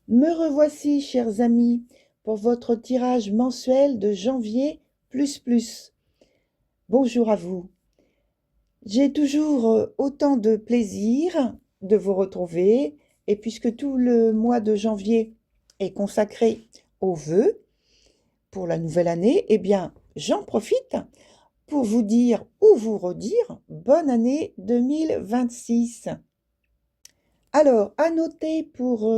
Me revoici, chers amis, pour votre tirage mensuel de janvier plus plus. Bonjour à vous. J'ai toujours autant de plaisir de vous retrouver et puisque tout le mois de janvier est consacré aux vœux pour la nouvelle année, eh bien, j'en profite pour vous dire ou vous redire bonne année 2026. Alors, à noter pour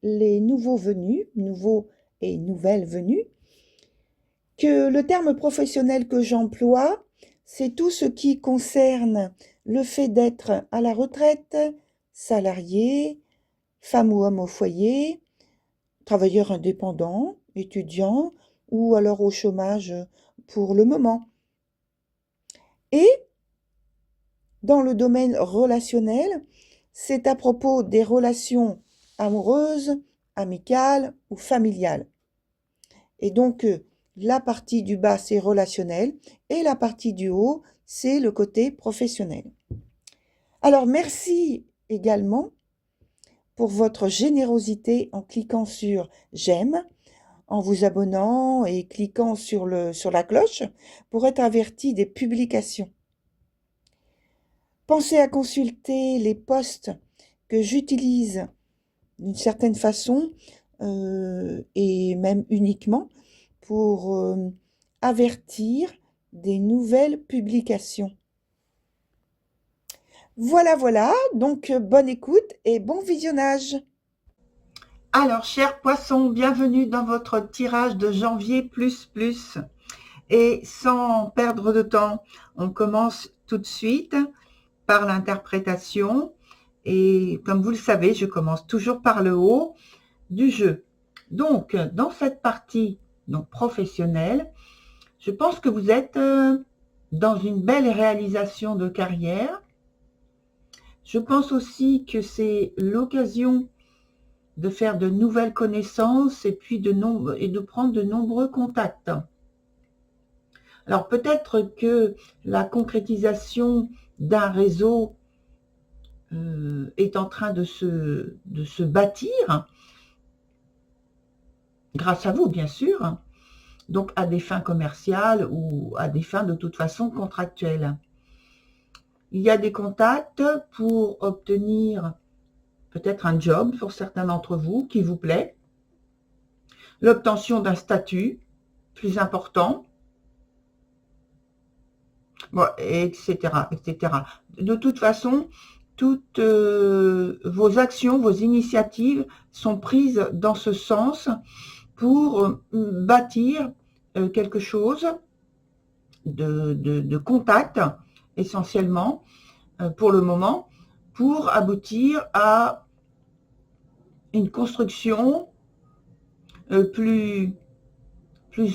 les nouveaux venus, nouveaux et nouvelles venues, que le terme professionnel que j'emploie, c'est tout ce qui concerne le fait d'être à la retraite, salarié, femme ou homme au foyer, travailleur indépendant, étudiant ou alors au chômage pour le moment. Et dans le domaine relationnel, c'est à propos des relations amoureuses, amicales ou familiales. Et donc, la partie du bas, c'est relationnel, et la partie du haut, c'est le côté professionnel. Alors, merci également pour votre générosité en cliquant sur j'aime, en vous abonnant et cliquant sur la cloche pour être averti des publications. Pensez à consulter les posts que j'utilise d'une certaine façon et même uniquement pour avertir des nouvelles publications. Voilà, donc bonne écoute et bon visionnage. Alors, chers poissons, bienvenue dans votre tirage de janvier plus plus. Et sans perdre de temps, on commence tout de suite par l'interprétation. Et comme vous le savez, je commence toujours par le haut du jeu. Donc, dans cette partie professionnelle, je pense que vous êtes dans une belle réalisation de carrière. Je pense aussi que c'est l'occasion de faire de nouvelles connaissances et puis de prendre de nombreux contacts. Alors peut-être que la concrétisation d'un réseau est en train de se bâtir, grâce à vous bien sûr, donc à des fins commerciales ou à des fins de toute façon contractuelles. Il y a des contacts pour obtenir peut-être un job pour certains d'entre vous qui vous plaît, l'obtention d'un statut plus important, bon, etc., etc. De toute façon, toutes vos actions, vos initiatives sont prises dans ce sens pour bâtir quelque chose de contact, essentiellement, pour le moment, pour aboutir à une construction plus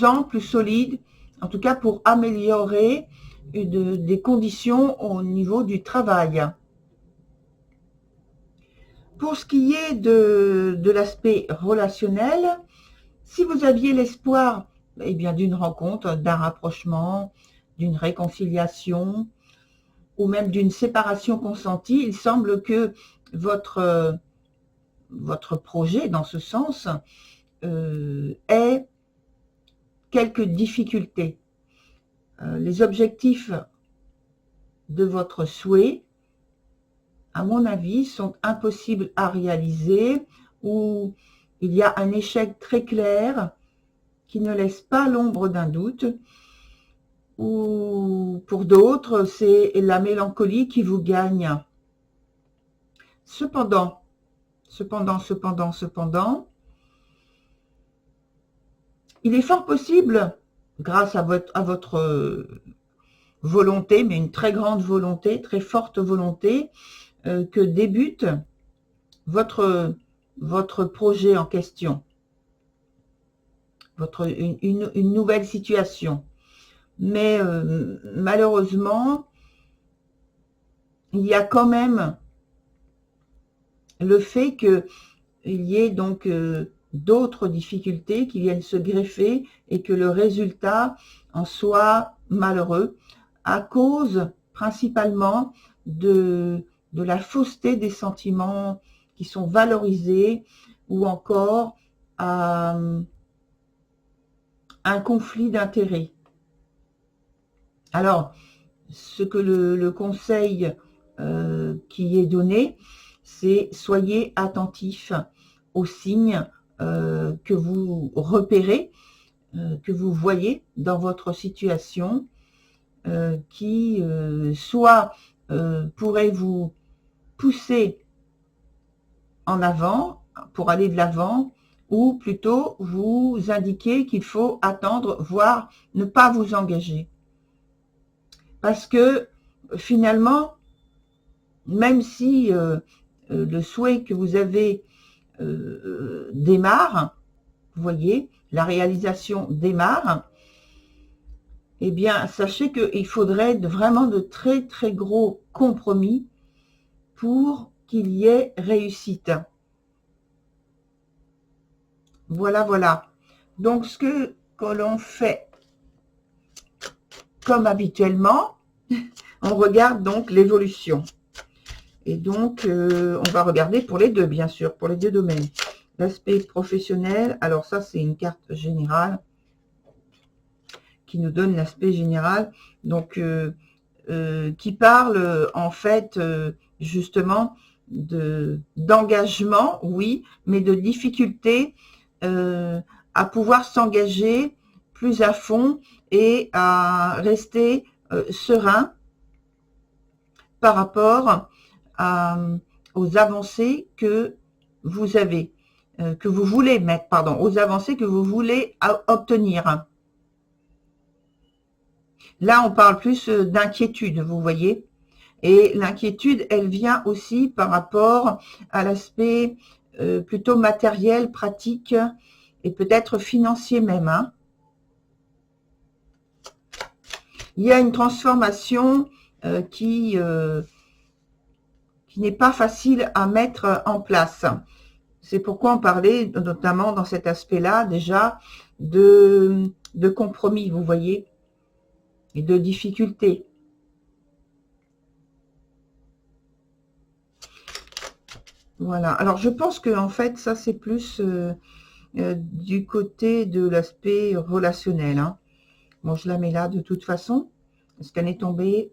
ample, plus solide, en tout cas pour améliorer des conditions au niveau du travail. Pour ce qui est de l'aspect relationnel, si vous aviez l'espoir d'une rencontre, d'un rapprochement, d'une réconciliation ou même d'une séparation consentie, il semble que votre projet, dans ce sens, ait quelques difficultés. Les objectifs de votre souhait, à mon avis, sont impossibles à réaliser ou il y a un échec très clair qui ne laisse pas l'ombre d'un doute, ou pour d'autres, c'est la mélancolie qui vous gagne. Cependant, il est fort possible, grâce à votre volonté, mais une très grande volonté, très forte volonté, que débute votre projet en question, une nouvelle situation. Mais malheureusement, il y a quand même le fait qu'il y ait donc d'autres difficultés qui viennent se greffer et que le résultat en soit malheureux à cause principalement de la fausseté des sentiments qui sont valorisés ou encore à un conflit d'intérêts. Alors, ce que le conseil qui est donné, c'est soyez attentifs aux signes que vous repérez, que vous voyez dans votre situation, qui soit pourrait vous pousser en avant pour aller de l'avant, ou plutôt vous indiquer qu'il faut attendre, voire ne pas vous engager. Parce que finalement, même si le souhait que vous avez démarre, vous voyez, la réalisation démarre, eh bien, sachez qu'il faudrait vraiment de très très gros compromis pour qu'il y ait réussite. Voilà, voilà. Donc, ce que l'on fait, comme habituellement, on regarde donc l'évolution. Et donc, on va regarder pour les deux, bien sûr, pour les deux domaines. L'aspect professionnel, alors ça, c'est une carte générale qui nous donne l'aspect général, donc qui parle en fait justement d'engagement, oui, mais de difficulté à pouvoir s'engager plus à fond et à rester serein par rapport aux avancées que vous avez, que vous voulez mettre, pardon, aux avancées que vous voulez obtenir. Là, on parle plus d'inquiétude, vous voyez. Et l'inquiétude, elle vient aussi par rapport à l'aspect plutôt matériel, pratique et peut-être financier même. Hein. Il y a une transformation qui n'est pas facile à mettre en place. C'est pourquoi on parlait, notamment dans cet aspect-là, déjà, de compromis, vous voyez, et de difficultés. Voilà. Alors, je pense que en fait, ça, c'est plus du côté de l'aspect relationnel. Hein. Bon, je la mets là de toute façon, parce qu'elle est tombée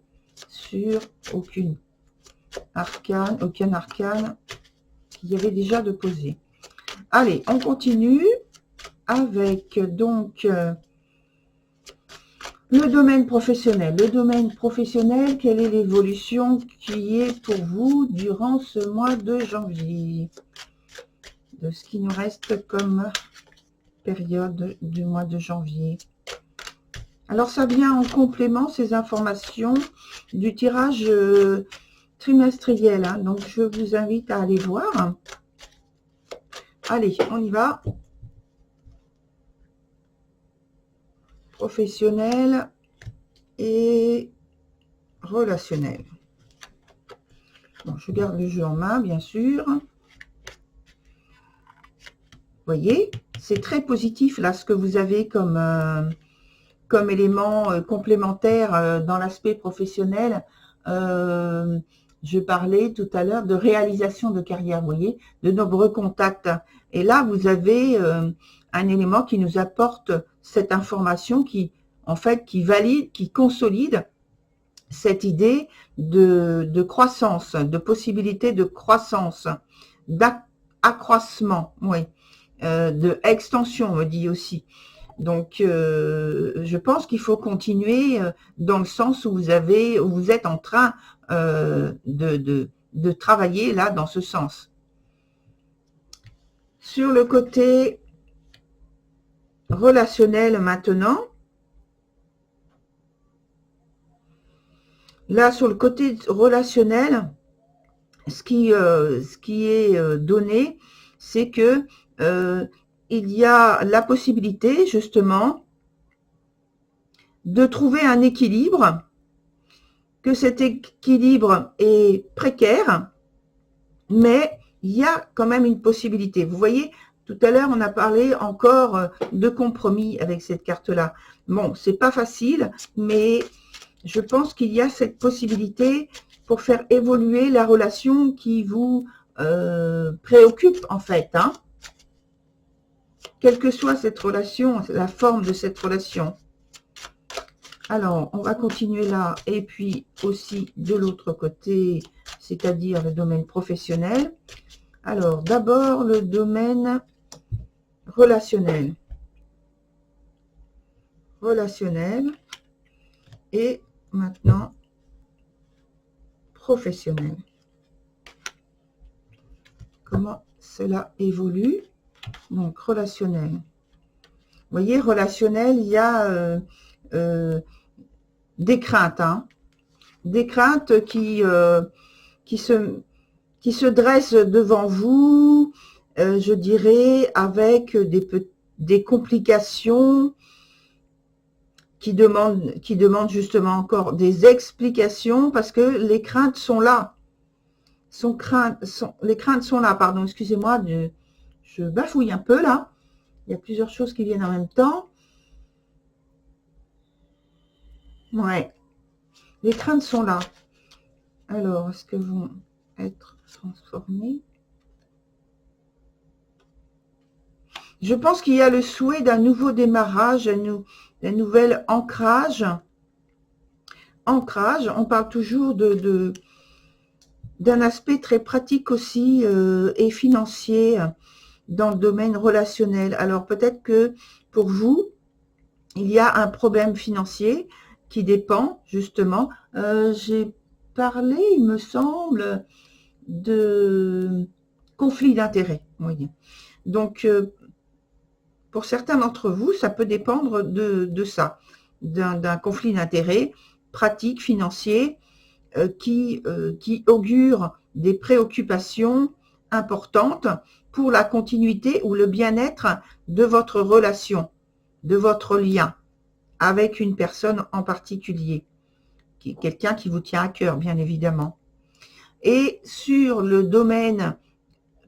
sur aucun arcane qu'il y avait déjà de posé. Allez, on continue avec donc le domaine professionnel. Le domaine professionnel, quelle est l'évolution qui est pour vous durant ce mois de janvier? De ce qui nous reste comme période du mois de janvier. Alors, ça vient en complément, ces informations, du tirage trimestriel. Hein. Donc, je vous invite à aller voir. Allez, on y va. Professionnel et relationnel. Bon, je garde le jeu en main, bien sûr. Vous voyez, c'est très positif, là, ce que vous avez comme élément complémentaire dans l'aspect professionnel. Je parlais tout à l'heure de réalisation de carrière, vous voyez, de nombreux contacts. Et là, vous avez un élément qui nous apporte cette information qui, en fait, qui valide, qui consolide cette idée de croissance, de possibilité de croissance, d'accroissement, oui, de extension, on me dit aussi. Donc, je pense qu'il faut continuer dans le sens où vous êtes en train de travailler là dans ce sens. Sur le côté relationnel maintenant, là sur le côté relationnel, ce qui est donné, c'est que il y a la possibilité justement de trouver un équilibre, que cet équilibre est précaire, mais il y a quand même une possibilité. Vous voyez, tout à l'heure, on a parlé encore de compromis avec cette carte-là. Bon, c'est pas facile, mais je pense qu'il y a cette possibilité pour faire évoluer la relation qui vous préoccupe, en fait. Hein. quelle que soit cette relation, la forme de cette relation. Alors, on va continuer là, et puis aussi de l'autre côté, c'est-à-dire le domaine professionnel. Alors, d'abord, le domaine relationnel. Relationnel, et maintenant, professionnel. Comment cela évolue? Donc, relationnel. Vous voyez, relationnel, il y a des craintes, hein, des craintes qui se dressent devant vous, je dirais, avec des complications qui demandent justement encore des explications, parce que les craintes sont là. Les craintes sont là, pardon, excusez-moi, je bafouille un peu là. Il y a plusieurs choses qui viennent en même temps. Ouais, les craintes sont là. Alors, est-ce que vont être transformées? Je pense qu'il y a le souhait d'un nouveau démarrage, d'un nouvel ancrage. Ancrage, on parle toujours d'un aspect très pratique aussi et financier dans le domaine relationnel. Alors peut-être que pour vous, il y a un problème financier qui dépend justement. J'ai parlé, il me semble, de conflit d'intérêts. Oui. Donc, pour certains d'entre vous, ça peut dépendre de ça, d'un conflit d'intérêts pratique, financier, qui augure des préoccupations importantes pour la continuité ou le bien-être de votre relation, de votre lien avec une personne en particulier, quelqu'un qui vous tient à cœur, bien évidemment. Et sur le domaine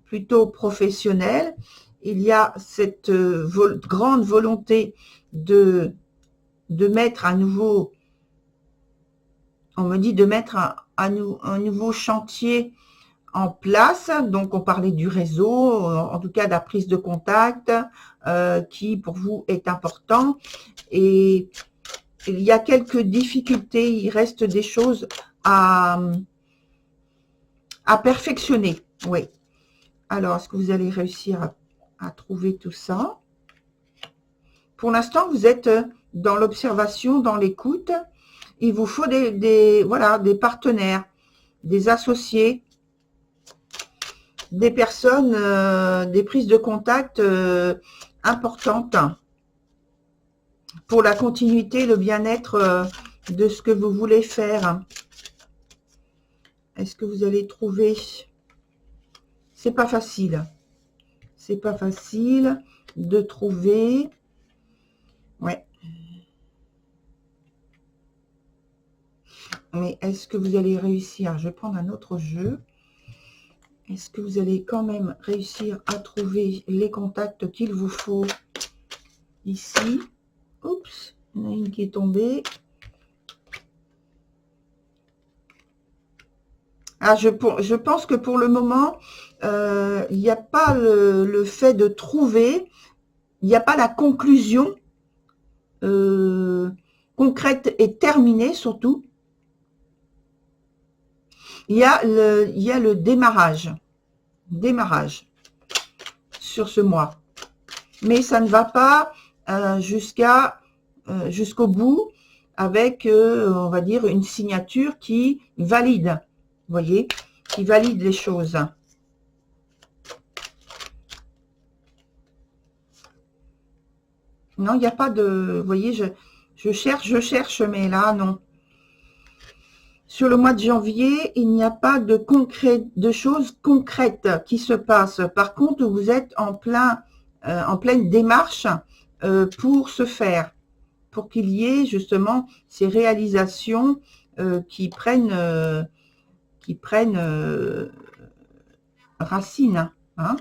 plutôt professionnel, il y a cette grande volonté de mettre un nouveau, on me dit de mettre un nouveau chantier en place. Donc on parlait du réseau, en tout cas de la prise de contact, qui pour vous est important. Et il y a quelques difficultés, il reste des choses à perfectionner. Oui. Alors, est-ce que vous allez réussir à trouver tout ça? Pour l'instant, vous êtes dans l'observation, dans l'écoute. Il vous faut voilà, des partenaires, des associés, des personnes, des prises de contact importantes pour la continuité, le bien-être de ce que vous voulez faire. Est-ce que vous allez trouver? C'est pas facile. C'est pas facile de trouver. Ouais. Mais est-ce que vous allez réussir? Je vais prendre un autre jeu. Est-ce que vous allez quand même réussir à trouver les contacts qu'il vous faut ici? Oups, il y en a une qui est tombée. Ah, je pense que pour le moment, il n'y a pas le fait de trouver, il n'y a pas la conclusion concrète et terminée surtout. Il y a le démarrage sur ce mois. Mais ça ne va pas jusqu'au bout avec, on va dire, une signature qui valide. Vous voyez, qui valide les choses. Non, il n'y a pas de... Vous voyez, je cherche, mais là, non. Sur le mois de janvier, il n'y a pas de choses concrètes qui se passent. Par contre, vous êtes en pleine démarche pour ce faire, pour qu'il y ait justement ces réalisations qui prennent racine. Hein.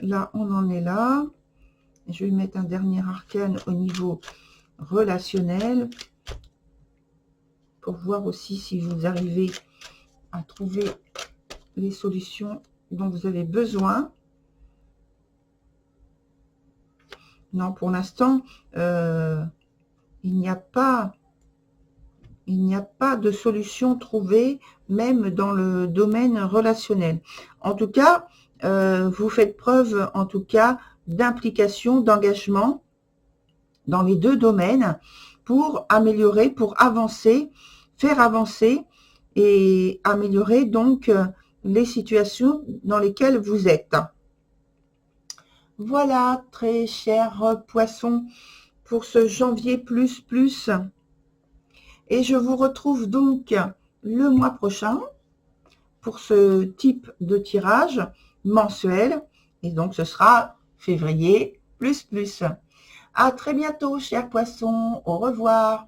Là, on en est là. Je vais mettre un dernier arcane au niveau relationnel pour voir aussi si vous arrivez à trouver les solutions dont vous avez besoin. Non, pour l'instant, il n'y a pas de solution trouvée, même dans le domaine relationnel. En tout cas, vous faites preuve, en tout cas, d'implication, d'engagement dans les deux domaines pour améliorer, pour avancer, faire avancer et améliorer donc les situations dans lesquelles vous êtes. Voilà, très chers poissons, pour ce janvier plus plus. Et je vous retrouve donc le mois prochain pour ce type de tirage mensuel. Et donc, ce sera février plus plus. À très bientôt, chers poissons. Au revoir.